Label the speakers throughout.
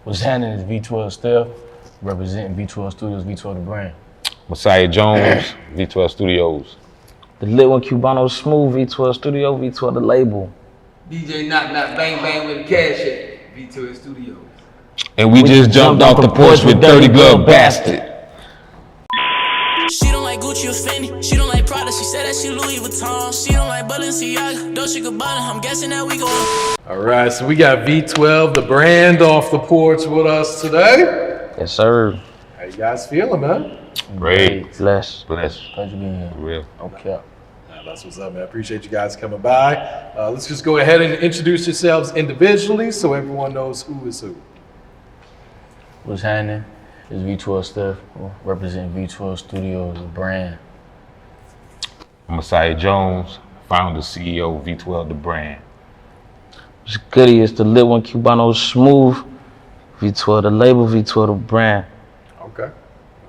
Speaker 1: What's happening is V12 Steff, representing V12 Studios, V12 the brand.
Speaker 2: Messiah Jones, V12 Studios.
Speaker 3: The lit one, Cubano Smoove, V12 Studio, V12 the label.
Speaker 4: DJ Knock Bang Bang with the cash at V12 Studios.
Speaker 2: And we just jumped off the porch with 30 Glove Bastard.
Speaker 5: She don't like Gucci or Fendi. She don't like Prada. She said that she Louis Vuitton. She don't like Balenciaga. Dolce Gabbana. I'm guessing that we go.
Speaker 6: All right, so we got V12, the brand, off the porch with us today.
Speaker 3: Yes, sir.
Speaker 6: How you guys feeling, man?
Speaker 2: Great.
Speaker 3: Bless.
Speaker 2: Bless.
Speaker 1: Pleasure being here.
Speaker 2: For real.
Speaker 1: Okay.
Speaker 6: That's what's up, man. I appreciate you guys coming by. Let's just go ahead and introduce yourselves individually so everyone knows who is who.
Speaker 1: What's happening is V12 Steff, representing V12 Studios, the brand.
Speaker 2: Messiah Jones, founder, CEO, V12 the brand.
Speaker 3: What's goody is the lit one, Cubano Smoove, V12 the label, V12 the brand.
Speaker 6: Okay.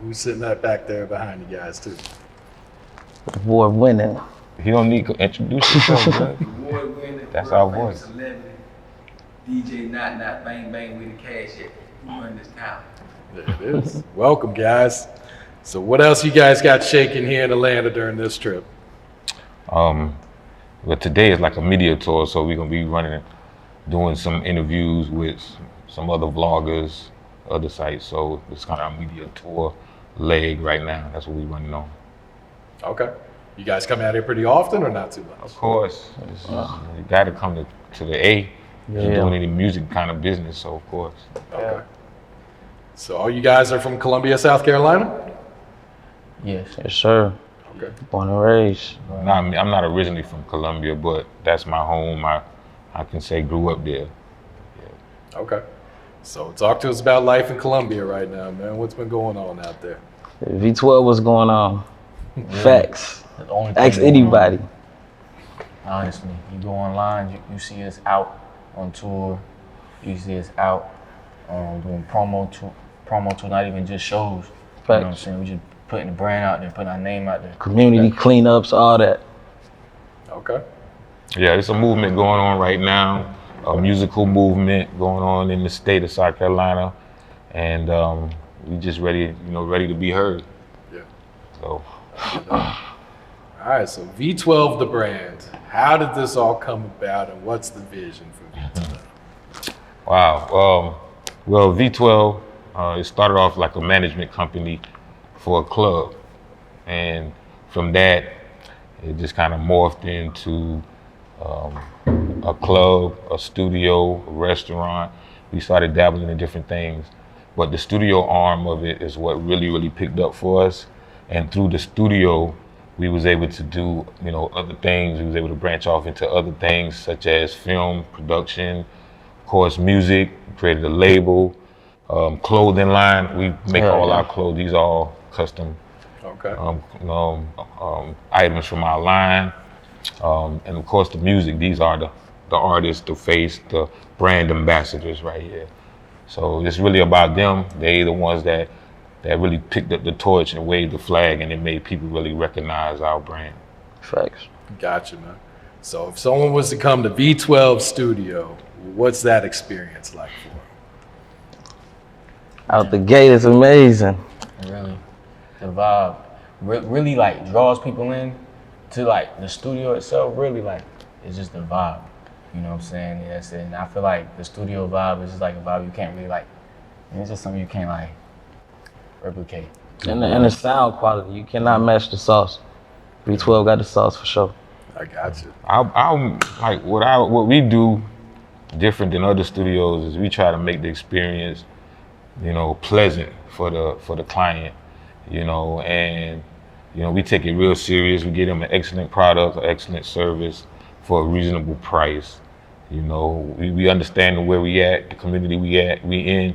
Speaker 6: Who's sitting back there behind you guys, too?
Speaker 3: Award winning.
Speaker 2: He don't need to introduce himself, bro.
Speaker 4: Award winning.
Speaker 2: That's our voice.
Speaker 4: Celebrity. DJ Knock Bang Bang with the cash at. Who run this town?
Speaker 6: There it is. Welcome, guys. So what else you guys got shaking here in Atlanta during this trip?
Speaker 2: Well, today is like a media tour, so we're gonna be doing some interviews with some other vloggers, other sites. So it's kind of a media tour leg right now. That's what we're running on.
Speaker 6: Okay. You guys come out here pretty often or not too much?
Speaker 2: Of course, you got to come to the A. You're doing any music kind of business, so of course.
Speaker 6: Okay. So all you guys are from Columbia, South Carolina?
Speaker 1: Yes.
Speaker 3: Yes, sir.
Speaker 6: Okay.
Speaker 3: Born and raised.
Speaker 2: I'm not originally from Columbia, but that's my home. I can say grew up there. Yeah.
Speaker 6: Okay. So talk to us about life in Columbia right now, man. What's been going on out there?
Speaker 3: V12, what's going on? Facts.
Speaker 1: The only thing
Speaker 3: Ask
Speaker 1: going
Speaker 3: anybody.
Speaker 1: on, honestly, you go online, you see us out on tour. You see us out doing promo tour, not even just shows. You know what I'm saying? We just putting the brand out there, putting our name out there.
Speaker 3: Community cleanups, all that.
Speaker 6: Okay.
Speaker 2: Yeah, it's a movement going on right now, a musical movement going on in the state of South Carolina, and we just ready to be heard.
Speaker 6: Yeah.
Speaker 2: So.
Speaker 6: All right, so V12 the brand. How did this all come about, and what's the vision for V12?
Speaker 2: Wow. Well, V12, it started off like a management company for a club, and from that, it just kind of morphed into a club, a studio, a restaurant. We started dabbling in different things, but the studio arm of it is what really picked up for us. And through the studio, we was able to do, other things. We was able to branch off into other things such as film, production, of course, music, created a label, clothing line. We make all our clothes. These are all custom items from our line. And of course, the music. These are the artists, the face, the brand ambassadors right here. So it's really about them. They the ones that really picked up the torch and waved the flag, and it made people really recognize our brand.
Speaker 3: Facts.
Speaker 6: Gotcha, man. So if someone was to come to V12 Studio, what's that experience like for them?
Speaker 3: Out the gate is amazing.
Speaker 1: Really, the vibe really like draws people in to like the studio itself. Really, like it's just the vibe. You know what I'm saying? Yeah, that's it. And I feel like the studio vibe is just like a vibe you can't really like. It's just something you can't like replicate.
Speaker 3: And the sound quality, you cannot match the sauce. V12 got the sauce for sure.
Speaker 6: I got you.
Speaker 2: I'm like what we do different than other studios is we try to make the experience, pleasant for the client, and we take it real serious. We give them an excellent product, an excellent service for a reasonable price. We understand where we at, the community we in.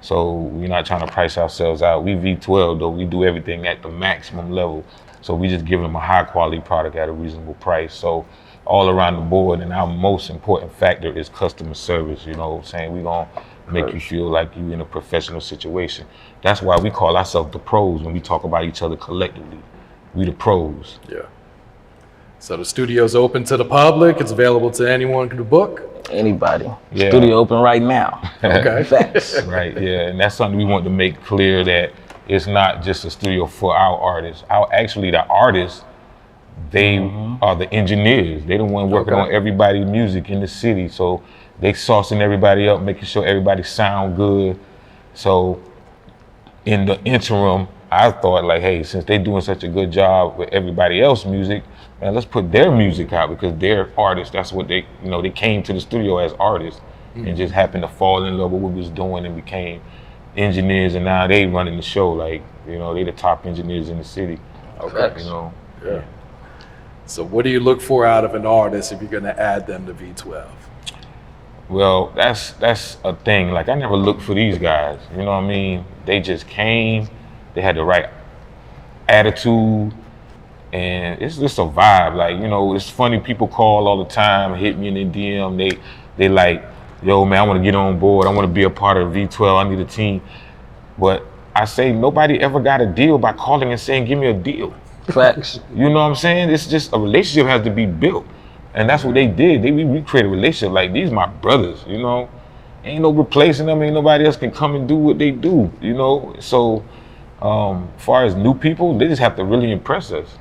Speaker 2: So we're not trying to price ourselves out. We V12 though, we do everything at the maximum level. So we just give them a high quality product at a reasonable price. So all around the board, and our most important factor is customer service. We're gonna make you feel like you're in a professional situation. That's why we call ourselves the pros when we talk about each other collectively. We the pros.
Speaker 6: Yeah. So the studio's open to the public. It's available to anyone to book.
Speaker 3: Anybody.
Speaker 2: Yeah.
Speaker 3: Studio open right now.
Speaker 6: Okay.
Speaker 3: Facts.
Speaker 2: Right, yeah, and that's something we want to make clear, that it's not just a studio for our artists. Actually, the artists, they are the engineers. They the one working on everybody's music in the city. So they saucing everybody up, making sure everybody sound good. So in the interim, I thought like, hey, since they doing such a good job with everybody else's music, man, let's put their music out, because they're artists. That's what they, they came to the studio as artists and just happened to fall in love with what we was doing and became engineers, and now they running the show. Like, they the top engineers in the city.
Speaker 6: Okay.
Speaker 2: Yeah.
Speaker 6: So what do you look for out of an artist if you're gonna add them to V12?
Speaker 2: Well, that's a thing. Like, I never looked for these guys. You know what I mean? They just came. They had the right attitude, and it's just a vibe. Like, it's funny. People call all the time, hit me in the DM. They like, yo, man, I want to get on board. I want to be a part of V12. I need a team. But I say nobody ever got a deal by calling and saying, give me a deal.
Speaker 3: Facts.
Speaker 2: You know what I'm saying? It's just a relationship has to be built. And that's what they did. We created a relationship. Like, these my brothers, Ain't no replacing them. Ain't nobody else can come and do what they do, So, as far as new people, they just have to really impress us.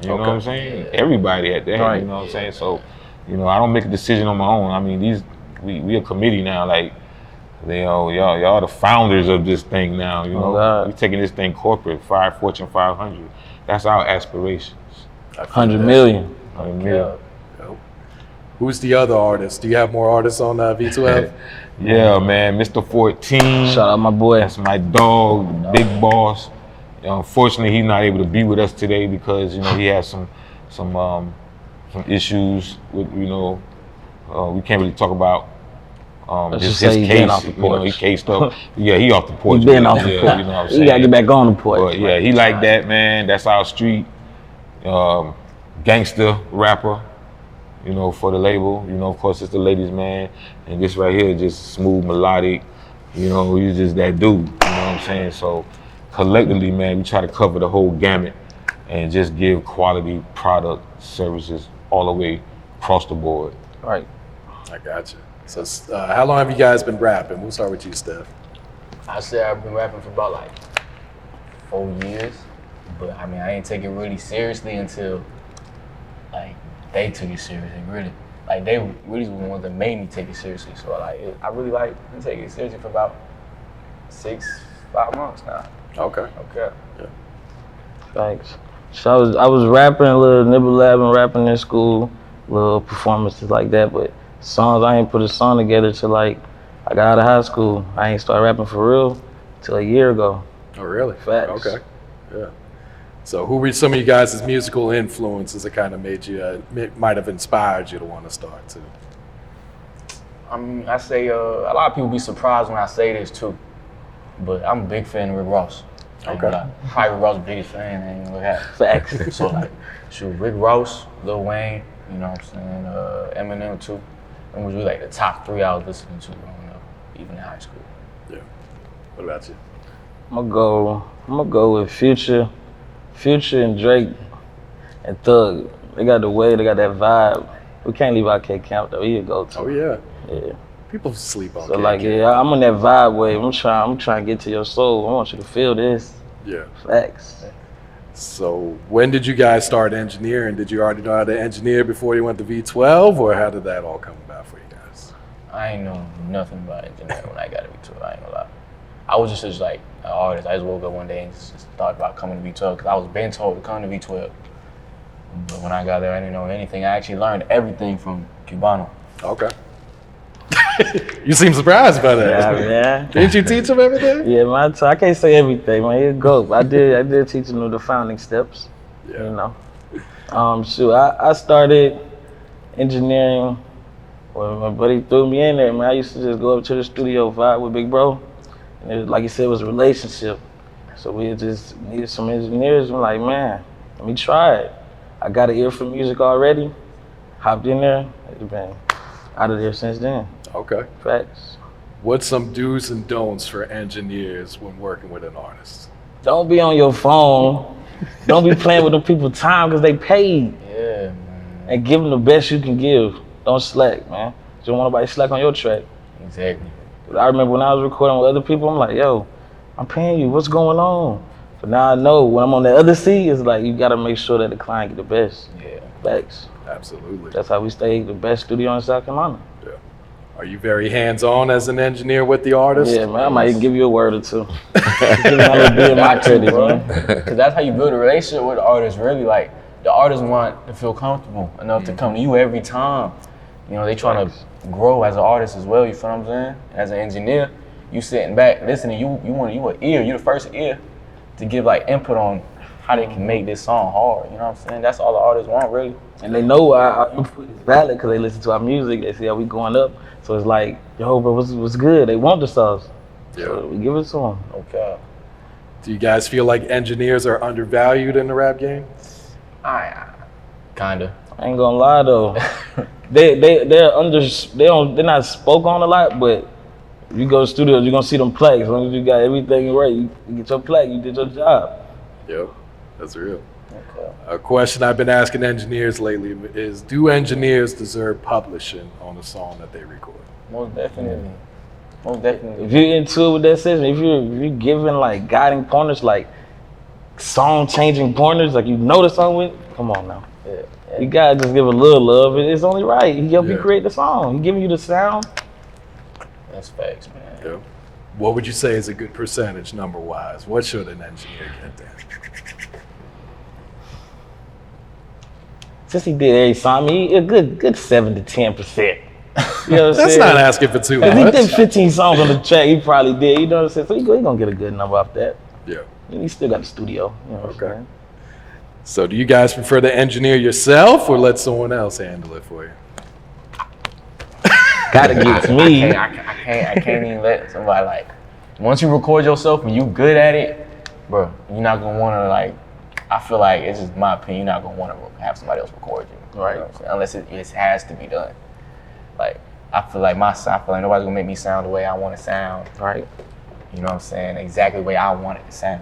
Speaker 2: You know what I'm saying? Everybody at that,
Speaker 3: Right.
Speaker 2: you know what I'm saying? So, I don't make a decision on my own. I mean, we a committee now. Like, y'all the founders of this thing now.
Speaker 3: God.
Speaker 2: We taking this thing corporate, Fortune 500. That's our aspirations.
Speaker 3: 100 million.
Speaker 2: 100 million.
Speaker 6: Who's the other artist? Do you have more artists on V12?
Speaker 2: Yeah, man, Mr. 14.
Speaker 3: Shout out my boy.
Speaker 2: That's my dog, Big Boss. Unfortunately, he's not able to be with us today because he has some issues with we can't really talk about
Speaker 3: Let's
Speaker 2: his
Speaker 3: just say he
Speaker 2: case.
Speaker 3: been off the porch.
Speaker 2: He cased up. Yeah, he off the porch.
Speaker 3: He been off the
Speaker 2: Yeah,
Speaker 3: porch.
Speaker 2: you know what I'm
Speaker 3: He
Speaker 2: saying?
Speaker 3: gotta get back on the porch.
Speaker 2: But yeah, he like that, man. That's our street. Gangster rapper. For the label, of course it's the ladies' man, and this right here just smooth, melodic, he's just that dude, you know what I'm saying? So collectively, man, we try to cover the whole gamut and just give quality product, services all the way across the board.
Speaker 3: Right.
Speaker 6: I got you. So how long have you guys been rapping? We'll start with you, Steph.
Speaker 1: I say I've been rapping for about like 4 years, but I mean, I ain't take it really seriously until like they took it seriously, really. Like, they really was the ones that made me take it seriously. So I really been taking it seriously for about 5 months now.
Speaker 6: Okay.
Speaker 3: Thanks. So I was rapping a little nibble labbing, rapping in school, little performances like that, but songs, I ain't put a song together till like I got out of high school. I ain't started rapping for real till a year ago.
Speaker 6: Oh, really?
Speaker 3: Facts.
Speaker 6: Okay. Yeah. So who were some of you guys' musical influences that kind of made you, might have inspired you to want to start too?
Speaker 1: I mean, I say a lot of people be surprised when I say this too, but I'm a big fan of Rick Ross.
Speaker 6: Okay.
Speaker 1: Probably Rick Ross' biggest fan, ain't gonna have.
Speaker 3: Facts.
Speaker 1: So like, Rick Ross, Lil Wayne, you know what I'm saying, Eminem too. Them was really like the top 3 I was listening to growing up, even in high school.
Speaker 6: Yeah. What about you?
Speaker 3: I'm gonna go with Future and Drake and Thug. They got the way, they got that vibe. We can't leave out K Camp though. He a go-to.
Speaker 6: Oh yeah.
Speaker 3: Yeah.
Speaker 6: People sleep on.
Speaker 3: So like, yeah, I'm on that vibe wave. I'm trying to get to your soul. I want you to feel this.
Speaker 6: Yeah.
Speaker 3: Facts.
Speaker 6: So when did you guys start engineering? Did you already know how to engineer before you went to V12, or how did that all come about for you guys?
Speaker 1: I ain't know nothing about engineering when I got to V12. I ain't gonna lie. I was just like an artist. I just woke up one day and just thought about coming to V12 because I was been told to come to V12. But when I got there, I didn't know anything. I actually learned everything from Cubano.
Speaker 6: Okay. You seem surprised by that.
Speaker 3: Yeah.
Speaker 6: Didn't you teach him everything?
Speaker 3: Yeah, I can't say everything, man. He'll go. I did teach him the founding steps.
Speaker 6: Yeah.
Speaker 3: I started engineering when my buddy threw me in there, man. I used to just go up to the studio, vibe with Big Bro. And it was, like you said, it was a relationship. So we just needed some engineers. I'm like, man, let me try it. I got an ear for music already. Hopped in there. It's been out of there since then.
Speaker 6: Okay.
Speaker 3: Facts.
Speaker 6: What's some do's and don'ts for engineers when working with an artist?
Speaker 3: Don't be on your phone. Don't be playing with them people's time because they paid.
Speaker 1: Yeah, man.
Speaker 3: And give them the best you can give. Don't slack, man. You don't want nobody slack on your track.
Speaker 1: Exactly.
Speaker 3: I remember when I was recording with other people, I'm like, yo, I'm paying you, what's going on? But now I know when I'm on the other seat, it's like you gotta make sure that the client get the best.
Speaker 1: Yeah.
Speaker 3: Facts.
Speaker 6: Absolutely.
Speaker 3: That's how we stay the best studio in South Carolina.
Speaker 6: Yeah. Are you very hands-on as an engineer with the artist?
Speaker 3: Yeah, man, I might even give you a word or two. Give me my little bit of my credit, man.
Speaker 1: Because that's how you build a relationship with the artist, really. Like, the artists want to feel comfortable enough to come to you every time. You know, they trying to grow as an artist as well, you feel what I'm saying? As an engineer, you sitting back, listening, you the first ear to give like input on how they can make this song hard, you know what I'm saying? That's all the artists want, really.
Speaker 3: And they know our input is valid because they listen to our music, they see how we going up. So it's like, yo, bro, what's good? They want the sauce.
Speaker 6: Yeah.
Speaker 3: So we give it to them.
Speaker 1: Okay.
Speaker 6: Do you guys feel like engineers are undervalued in the rap game?
Speaker 1: Kinda.
Speaker 3: I ain't gonna lie though. they're not spoke on a lot, but if you go to studios, you're gonna see them plaques. As long as you got everything right, you get your plaque, you did your job.
Speaker 6: Yep, that's real.
Speaker 1: Okay.
Speaker 6: A question I've been asking engineers lately is, do engineers deserve publishing on a song that they record?
Speaker 1: Most definitely. Most definitely.
Speaker 3: If you're into it with that session, if you're giving like guiding pointers, like song changing pointers, like you know the song with, come on now.
Speaker 1: Yeah.
Speaker 3: You gotta just give a little love. It's only right. He helped you
Speaker 6: Yeah.
Speaker 3: create the song. He giving you the sound.
Speaker 1: That's facts, man.
Speaker 6: Yep. What would you say is a good percentage number-wise? What should an engineer get there?
Speaker 3: Since he did every song, I mean, a good 7 to 10%. You know what I'm
Speaker 6: That's
Speaker 3: saying?
Speaker 6: not asking for too
Speaker 3: If he
Speaker 6: much.
Speaker 3: did 15 songs on the track, he probably did. You know what I'm saying? So he gonna get a good number off that.
Speaker 6: Yeah.
Speaker 3: And he still got the studio. You know what I'm
Speaker 6: Okay.
Speaker 3: saying?
Speaker 6: So do you guys prefer to engineer yourself or let someone else handle it for you?
Speaker 3: Gotta give it to me.
Speaker 1: I can't even let somebody like, once you record yourself and you good at it, bro, you're not gonna wanna like, I feel like, it's just my opinion, you're not gonna wanna have somebody else record you.
Speaker 3: Right.
Speaker 1: You know what I'm saying? Unless it has to be done. Like, I feel like nobody's gonna make me sound the way I wanna sound.
Speaker 3: Right.
Speaker 1: You know what I'm saying? Exactly the way I want it to sound.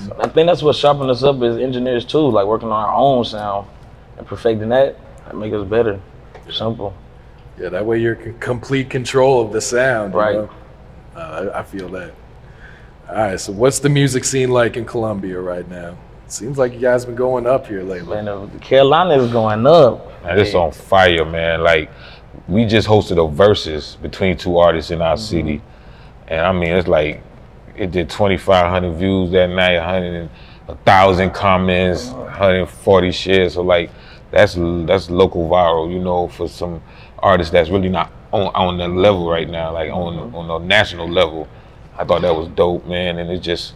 Speaker 1: So,
Speaker 3: I think that's what sharpened us up as engineers too, like working on our own sound and perfecting that make us better. Simple.
Speaker 6: Yeah, that way you're in complete control of the sound. you
Speaker 3: Right.
Speaker 6: know? I feel that. All right, so what's the music scene like in Columbia right now? Seems like you guys been going up here lately.
Speaker 3: Man, Carolina is going up.
Speaker 2: Man, it's on fire, man. Like, we just hosted a versus between two artists in our city. And I mean, it's like, it did 2,500 views that night, 1,000 comments, 140 shares. So like, that's local viral, you know, for some artists that's really not on the level right now, like on a national level. I thought that was dope, man. And it just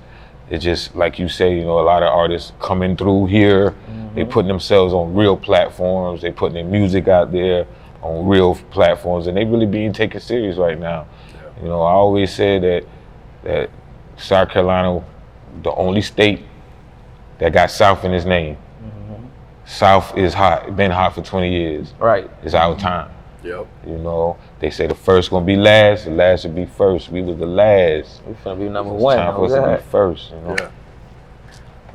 Speaker 2: like you say, you know, a lot of artists coming through here. They putting themselves on real platforms. They putting their music out there on real platforms, and they really being taken serious right now. Yeah. You know, I always said that South Carolina, the only state that got South in its name. South is hot, been hot for 20 years.
Speaker 3: Right.
Speaker 2: It's our time.
Speaker 6: Yep.
Speaker 2: You know, they say the first gonna be last, the last will be first. We was the last.
Speaker 3: We finna be number
Speaker 2: It's
Speaker 3: one.
Speaker 2: time for us to be first, you know.
Speaker 6: Yeah.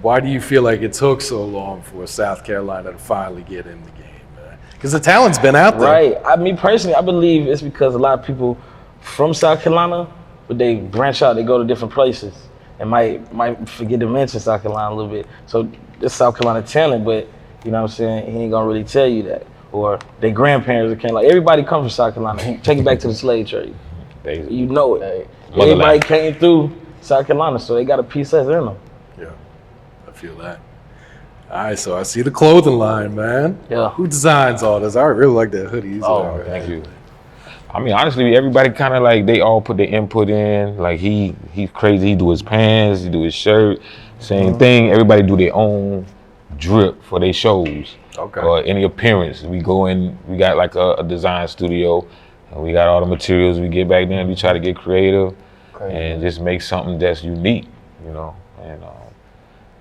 Speaker 6: Why do you feel like it took so long for South Carolina to finally get in the game, man? Because the talent's been out there.
Speaker 3: Right. Me personally, I believe it's because a lot of people from South Carolina, but they branch out, they go to different places, and might forget to mention South Carolina a little bit. So this South Carolina talent, but you know what I'm saying, he ain't gonna really tell you that. Or their grandparents came, like everybody comes from South Carolina. Take it back to the slave trade. You know it. Everybody came through South Carolina, so they got a piece of us in them.
Speaker 6: Yeah, I feel that. All right, so I see the clothing line, man.
Speaker 3: Yeah.
Speaker 6: Who designs all this? I really like that hoodie.
Speaker 2: Oh, thank you. I mean, honestly, everybody kind of like, they all put their input in. Like he's crazy. He do his pants, he do his shirt, same thing. Everybody do their own drip for their shows.
Speaker 6: Okay.
Speaker 2: Or any appearance. We go in, we got like a design studio, and we got all the materials. We get back there and we try to get creative and just make something that's unique, you know. And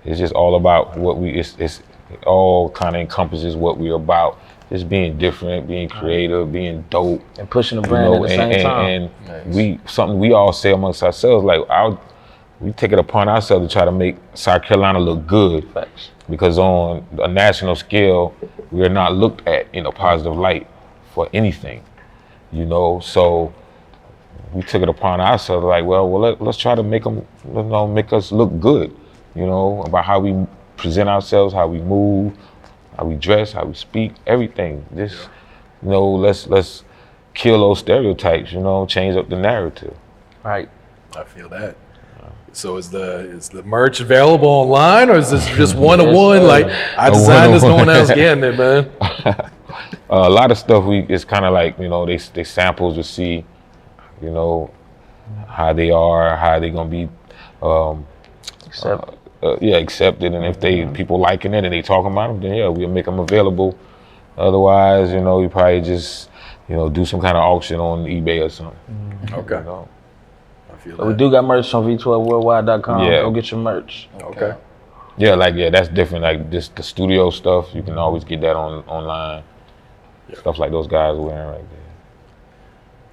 Speaker 2: it's just all about what it all kind of encompasses what we're about. Just being different, being creative, being dope.
Speaker 3: And pushing the brand at the same time.
Speaker 2: And something we all say amongst ourselves, like we take it upon ourselves to try to make South Carolina look good.
Speaker 3: Facts.
Speaker 2: Because on a national scale, we are not looked at in a positive light for anything. you know. So we took it upon ourselves, like, let's try to make them, make us look good, you know, about how we present ourselves, how we move, how we dress, how we speak, everything. Just, you know, let's kill those stereotypes, you know, change up the narrative.
Speaker 3: Right.
Speaker 6: I feel that. So is the merch available online, or is this just one-on-one? Like, I designed this, no one else getting it, man.
Speaker 2: A lot of stuff it's kind of like, you know, they samples to see, you know, how they are, how they gonna be accepted, and if people liking it and they talking about them, then yeah, we'll make them available. Otherwise, you know, we probably just, you know, do some kind of auction on eBay or something.
Speaker 6: Okay.
Speaker 2: You know?
Speaker 3: So we do got merch on V12worldwide.com.
Speaker 2: Yeah.
Speaker 3: Go get your merch.
Speaker 6: Okay.
Speaker 2: Yeah, that's different. Like just the studio stuff, you can always get that online.
Speaker 6: Yeah.
Speaker 2: Stuff like those guys wearing right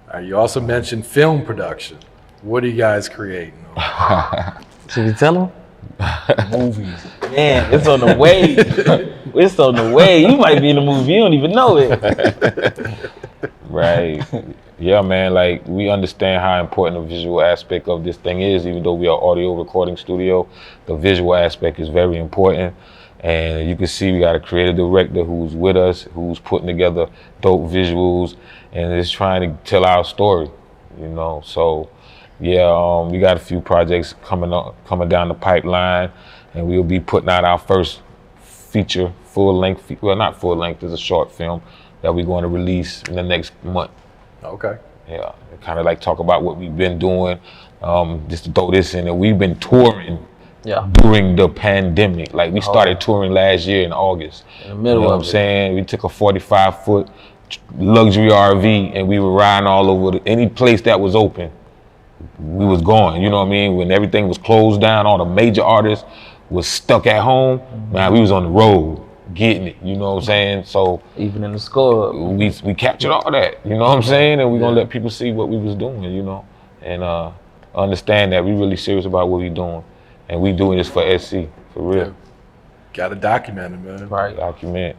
Speaker 2: there.
Speaker 6: You also mentioned film production. What are you guys creating?
Speaker 3: Should we tell them?
Speaker 1: Movies.
Speaker 3: Man, it's on the way. It's on the way. You might be in the movie, you don't even know it.
Speaker 2: Right. Yeah, man, like we understand how important the visual aspect of this thing is. Even though we are audio recording studio, the visual aspect is very important. And you can see we got a creative director who's with us, who's putting together dope visuals and is trying to tell our story, you know. So yeah, we got a few projects coming down the pipeline, and we'll be putting out our first feature, not full length, it's a short film that we're going to release in the next month.
Speaker 6: Okay.
Speaker 2: Yeah, kind of like talk about what we've been doing. Just to throw this in there, we've been touring during the pandemic. Like we started touring last year in August.
Speaker 3: In the middle
Speaker 2: you know
Speaker 3: of
Speaker 2: what I'm saying? We took a 45-foot luxury RV and we were riding all over any place that was open. We was going, you know what I mean? When everything was closed down, all the major artists was stuck at home. Man, we was on the road getting it, you know what I'm saying? So
Speaker 3: even in the score,
Speaker 2: we captured all that, you know what I'm saying? And we're gonna let people see what we was doing, you know, and understand that we really serious about what we doing, and we doing this for SC, for real.
Speaker 6: Yeah. Gotta document it, man.
Speaker 3: right?
Speaker 2: Document.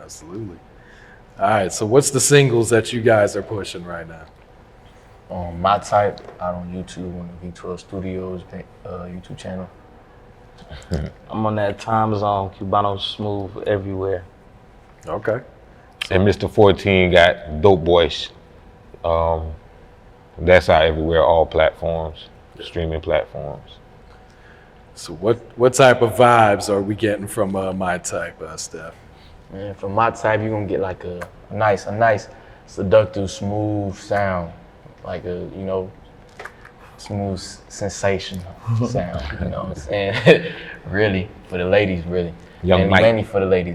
Speaker 6: Absolutely. All right, so what's the singles that you guys are pushing right now?
Speaker 1: My Type out on YouTube on the V12 Studios YouTube channel.
Speaker 3: I'm on that time zone, Cubano Smoove everywhere.
Speaker 6: Okay.
Speaker 2: And Mr. 14 got Dope Boys. That's out everywhere, all platforms, streaming platforms.
Speaker 6: So what type of vibes are we getting from My Type, Steff?
Speaker 1: Man, from My Type, you're gonna get like a nice, seductive, smooth sound, like a, you know, smooth, sensational sound. You know what I'm saying? Really, for the ladies, really. Mainly for the ladies.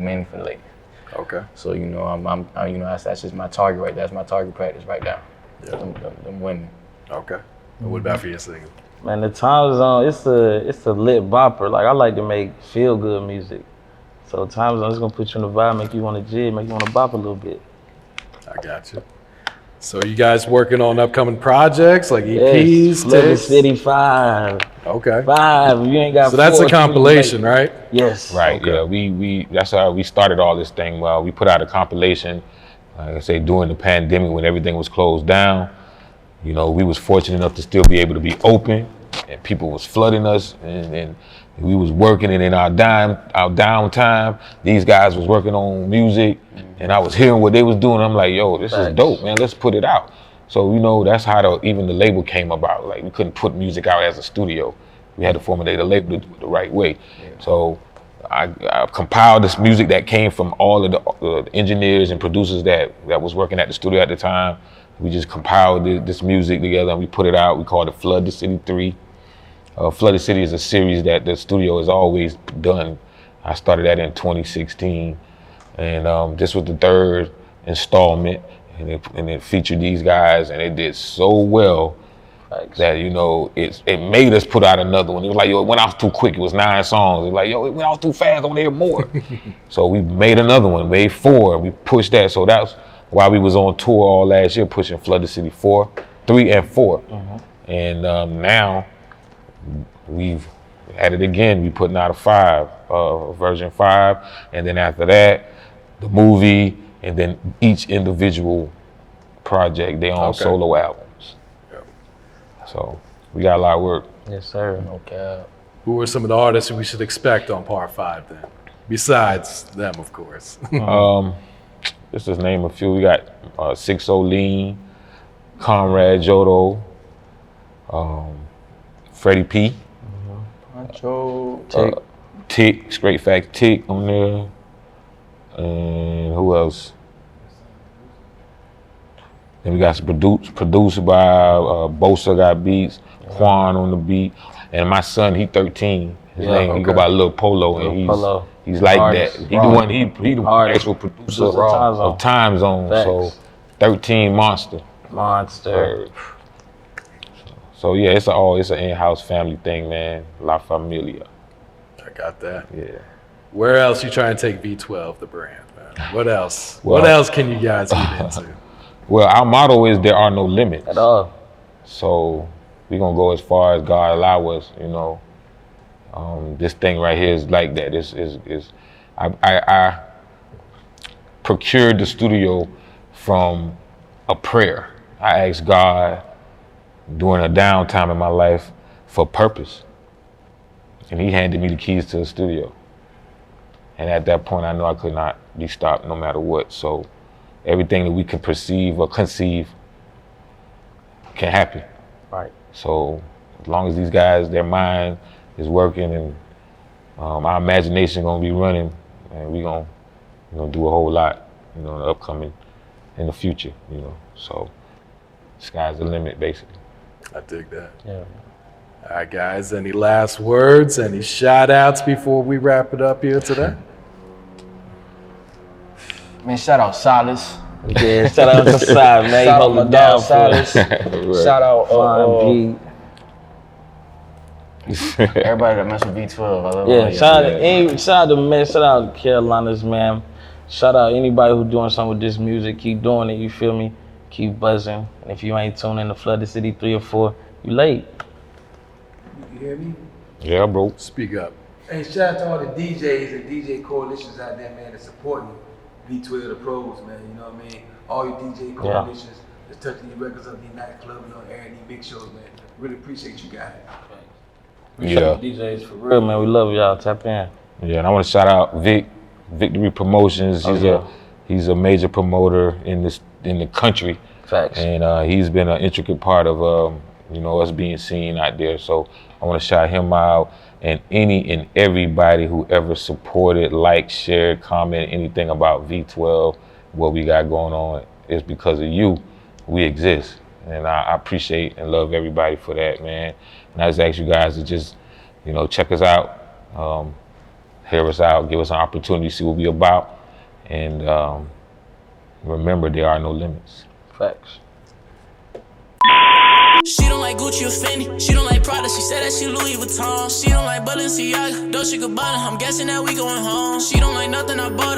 Speaker 6: Okay.
Speaker 1: So you know, I'm you know, that's just my target right there. That's my target practice right now.
Speaker 6: Yeah.
Speaker 1: Them women.
Speaker 6: Okay. And what about for your single?
Speaker 3: Man, the time zone, it's a lit bopper. Like I like to make feel good music. So time zone is gonna put you in the vibe, make you wanna jig, make you wanna bop a little bit.
Speaker 6: I got you. So you guys working on upcoming projects like EPs,
Speaker 3: Sliver
Speaker 6: tapes?
Speaker 3: City 5.
Speaker 6: Okay.
Speaker 3: 5. You ain't got
Speaker 6: So that's
Speaker 3: 4,
Speaker 6: a compilation, right?
Speaker 3: Yes.
Speaker 2: Right,
Speaker 6: Okay.
Speaker 2: yeah, we that's how we started all this thing. Well, we put out a compilation, like I say, during the pandemic when everything was closed down. You know, we was fortunate enough to still be able to be open, and people was flooding us, and we was working, and in our downtime, these guys was working on music, and I was hearing what they was doing. I'm like, yo, this is dope, man. Let's put it out. So, you know, that's how even the label came about. Like, we couldn't put music out as a studio. We had to formulate a label to do it the right way. Yeah. So I compiled this music that came from all of the engineers and producers that was working at the studio at the time. We just compiled this music together and we put it out. We called it Flood the City 3. Flooded City is a series that the studio has always done. I started that in 2016. And this was the third installment. And it featured these guys, and it did so well that, you know, it made us put out another one. It was like, yo, it went out too quick. It was 9 songs. It was like, yo, it went out too fast. I want to hear more. So we made another one, made 4, and we pushed that. So that's why we was on tour all last year, pushing Flood the City 3 and 4. Mm-hmm. And now we've had it again. We putting out a 5, version 5. And then after that, the movie, and then each individual project, their own
Speaker 6: Okay.
Speaker 2: solo albums.
Speaker 6: Yeah.
Speaker 2: So we got a lot of work.
Speaker 3: Yes, sir.
Speaker 1: Okay.
Speaker 6: Who are some of the artists we should expect on Part 5 then? Besides them, of course.
Speaker 2: Let's just name a few. We got 6-0 Lean, Conrad Jodo, Freddie P,
Speaker 1: Poncho.
Speaker 2: Tick, Straight Fact Tick on there, and who else? Then we got some produced by Bosa got beats, Quan on the beat, and my son, he 13. His name, he go by Lil Polo, and he's like
Speaker 3: Artist.
Speaker 2: that. He the one, he the
Speaker 3: Artist.
Speaker 2: actual producer
Speaker 3: Time
Speaker 2: of Time Zone. So 13 Monster. So yeah, it's an in-house family thing, man. La Familia.
Speaker 6: I got that.
Speaker 2: Yeah.
Speaker 6: Where else you trying to take V12, the brand, man? What else?
Speaker 2: Well-
Speaker 6: What else can you guys get into?
Speaker 2: Well, our motto is there are no limits.
Speaker 3: At all.
Speaker 2: So we're gonna go as far as God allow us, you know. This thing right here is like that. I procured the studio from a prayer. I asked God during a downtime in my life for purpose. And he handed me the keys to the studio. And at that point, I knew I could not be stopped no matter what. So everything that we can perceive or conceive can happen.
Speaker 3: Right.
Speaker 2: So as long as these guys, their mind is working and our imagination gonna be running, and we gonna do a whole lot, in the upcoming, in the future, So sky's the limit, basically.
Speaker 6: I dig that.
Speaker 3: Yeah.
Speaker 6: All right, guys, any last words, any shout outs before we wrap it up here today?
Speaker 1: Man, shout out Silas.
Speaker 3: Yeah, shout out to Side, man. You
Speaker 1: Shout out
Speaker 3: hold
Speaker 1: my
Speaker 3: it down
Speaker 1: dog
Speaker 3: for us.
Speaker 1: Silas. Shout out
Speaker 3: Fine P.
Speaker 1: everybody that mess with V12. I love
Speaker 3: Yeah,
Speaker 1: all
Speaker 3: shout
Speaker 1: y'all.
Speaker 3: out to man, shout out to Carolinas, man. Shout out anybody who doing something with this music. Keep doing it, you feel me? Keep buzzing. And if you ain't tuning to Flood the City 3 or 4, you late.
Speaker 4: You hear me?
Speaker 2: Yeah, bro.
Speaker 6: Speak up.
Speaker 4: Hey, shout out to all the DJs and DJ coalitions out there, man, that's supporting V12 the pros, man. You know what I mean? All your DJ coalitions that's touching your records up, the nightclub, airing these big shows, man. Really appreciate you guys.
Speaker 2: Yeah.
Speaker 3: DJs for real, man. We love y'all. Tap in.
Speaker 2: Yeah, and I want to shout out Victory Promotions. He's a major promoter in the country.
Speaker 3: Facts.
Speaker 2: And he's been an intricate part of us being seen out there. So I want to shout him out, and any and everybody who ever supported, liked, shared, commented anything about V12, what we got going on. It's because of you we exist. And I appreciate and love everybody for that, man. And I just ask you guys to just, check us out, hear us out, give us an opportunity to see what we about. And remember, there are no limits.
Speaker 3: Facts.
Speaker 5: She don't like Gucci or Fendi. She don't like Prada. She said that she Louis Vuitton. She don't like Balenciaga, Dolce Gabbana. I'm guessing that we going home. She don't like nothing I bought her.